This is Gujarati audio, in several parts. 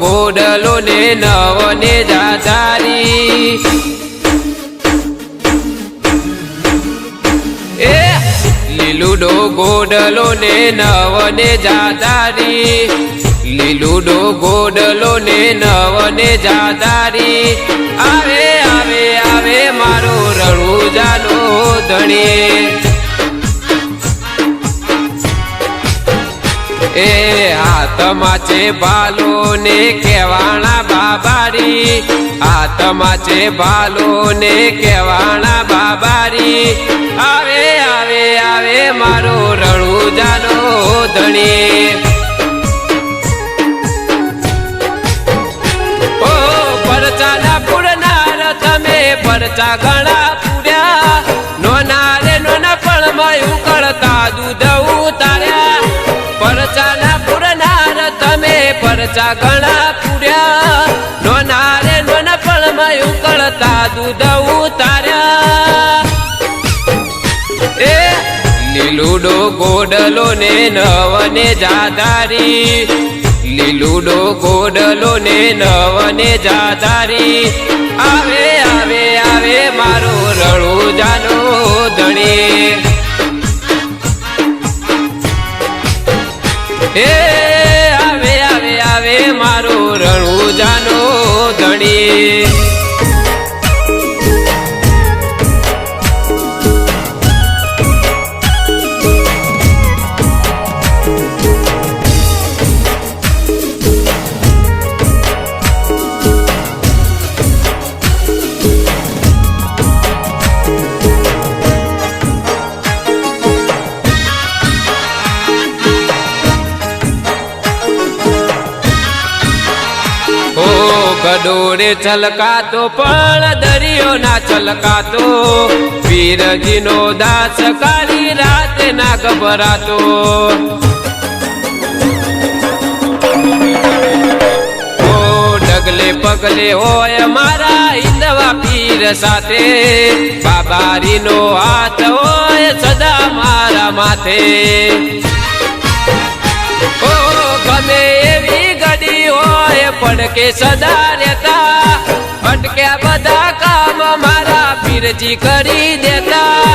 ગોડલો ને નવને જાધારી એ લીલુડો ગોડલો ને નવને જાધારી લીલુડો ગોડલો ને નવને જાધારી આવે આવે આવે મારો રણુજાનો ધણી એ હાથમાં છે ભાલો ને કેવાણા બાબારી હાથમાં છે ભાલો ને કેવાણા બાબારી આવે આવે આવે મારો રણુજાનો ધણી ઓ પરચાના પૂરનાર તમે પરચા ઘણા પૂર્યા નોના રે નોના પણ મયું કરતા દૂધ ઉતાર્યા પરચાના પૂરનાર તમે પરચા ઘણા પૂર્યા નોના રે નોના પણ મયું કરતા દૂધ ઉતાર્યા એ લીલુડો ગોડલો ને નવને જાધારી લીલુડો ગોડલો ને નવને જાધારી આવે આવે આવે મારો રણુજાનો ધણી એ આવે આવે આવે મારો રણુજાનો ધણી ગડોરે છલકાતો પણ દરિયો ના છલકાતો વીરજીનો દાસ કાળી રાત ના ગભરાતો ઓ ડગલે પગલે હોય મારા હિંદવા પીર સાથે બાબારીનો હાથ હોય સદા મારા માથે ઓ ગમે એવી ગડી હોય પડકે સદા રહેતા અટક્યા બધા કામ મારા પીરજી કરી દેતા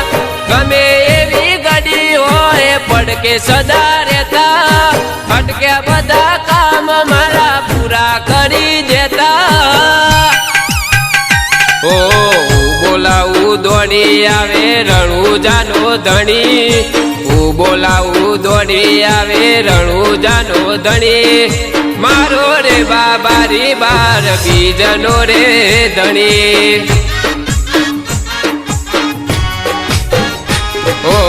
ગમે એવી ગડી હોય પડકે સદા રહેતા અટક્યા બધા કામ મારા પૂરા કરી દેતા ઓ બોલાવું દોડી આવે રણુજાનો ધણી હું બોલાવું દોડી આવે રણુજાનો ધણી મારો રે બાબારી બાર બીજનો રે ધણી ઓ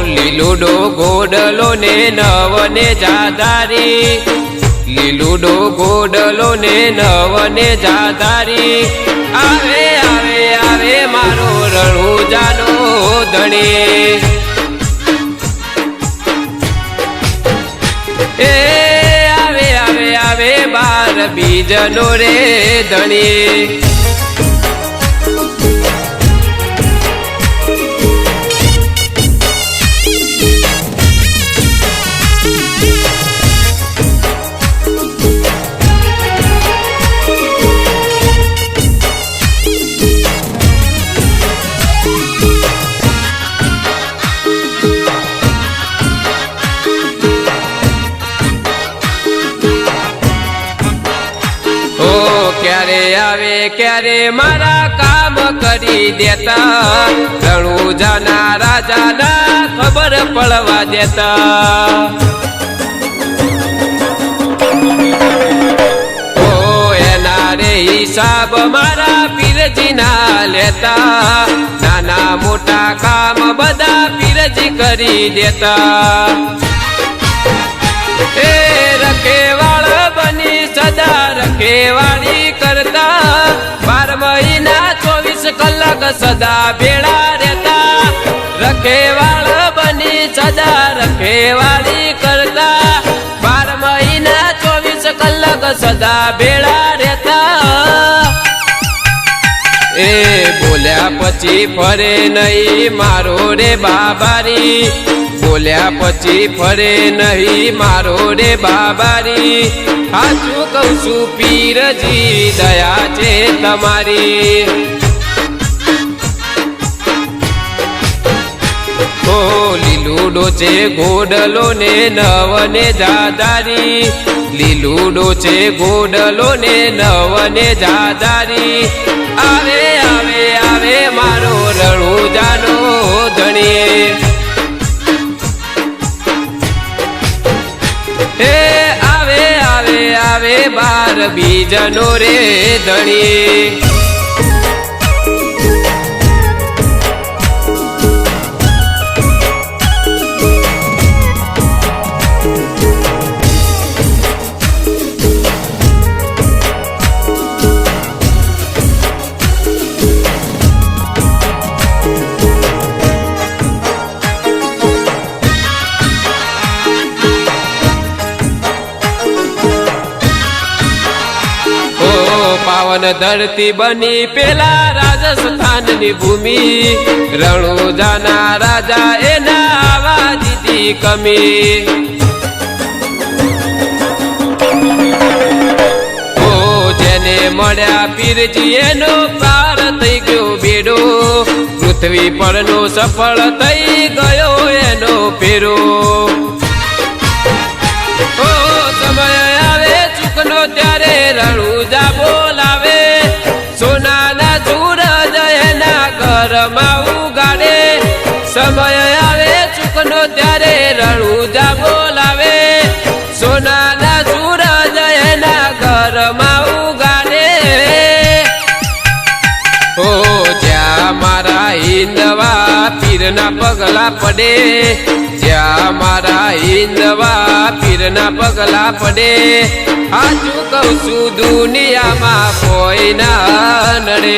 લીલુડો ગોડલો ને નવને જાધારી લીલુડો ગોડલો ને નવને જાધારી આવે આવે આવે મારો રણુજાનો ધણી એ આવે આવે આવે બાર બીજનો રે ધણી ક્યારે આવે ક્યારે મારા કામ કરી દેતા રણુજાના રાજાના ખબર પડવા દેતા ઓ એના રે હિસાબ મારા પીરજીના લેતા નાના મોટા કામ બધા પીરજી કરી દેતા એ રખેવાળ બની સદા રખેવાળી કરતા 12 મહિના 24 કલાક સદા ભેળા રહેતા રખેવાળ બની સદા રખેવાળી કરતા 12 મહિના 24 કલાક સદા ભેળા રહેતા એ બોલ્યા પછી ફરે નહીં મારો રે બાબારી બોલ્યા પછી ફરે નહીં મારો રે બાબારી સાચું કહું છું પીરજી દયા છે તમારી ઓ લીલું ડોચે ઘોડલો ને નવને જાદારી લીલું ડોચે ઘોડલો ને નવને જાદારી આવે આવે આવે મારો રણુજાનો ધણી હે આવે આવે આવે બાર બીજનો રે ધણી પાવન ધરતી બની પેલા રાજસ્થાનની ભૂમિ રણુજાના રાજા એના આવા દીધી કમી ઓ જેને મળ્યા પીરજી એનો પાર થઈ ગયો બેડો પૃથ્વી પરનો સફળ થઈ ગયો એનો ફેરો ઓ સમય આવે ચૂકનો ત્યારે રણુજા બોલાવે સોનાના સૂરજ એના ઘરમાં ઉગાડે સમય આવે ચૂકનો ત્યારે રણુજા બોલાવે સોનાના સૂરજ એના ઘરમાં ઉગાડે ઓ જ્યાં મારા હિંદવા પીરના પગલા પડે જ્યાં મારા હિંદવા પીરના પગલા પડે સાચું કહું છું દુનિયામાં કોઈ ના નડે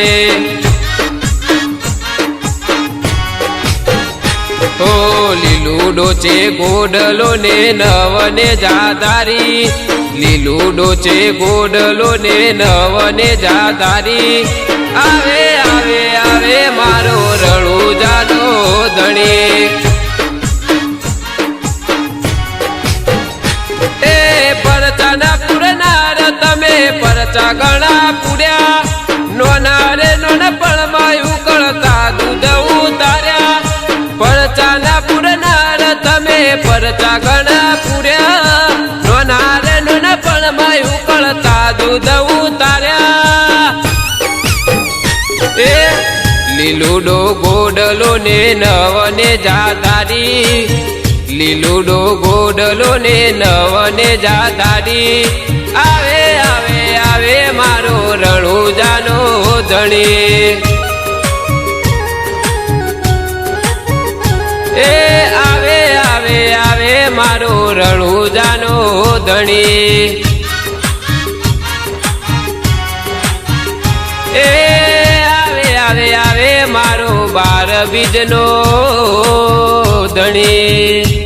ઓ લીલું ડોચે ગોડલો ને નવને જાદારી લીલું ડોચે ગોડલો ને નવને જાદારી આવે આવે આવે મારો રણુજાનો ધણી પરચાના પુરનાર તમે પરચા ગણા પૂર્યા નોના રે નોના પળમાં ઉકળતા દૂધ ઉતાર્યા પરચાના પુરનાર તમે પરચા ગણા પૂર્યા નોના રે નોના પળમાં ઉકળતા દૂધ ઉતાર્યા એ લીલુડો ગોડલો ને નવને જાદારી લીલુડો ગોડલો ને નવને જાદારી આવે આવે આવે મારો રણુજાનો ધણી એ આવે આવે આવે મારો રણુજાનો ધણી એ આવે આવે આવે મારો બાર બીજનો ધણી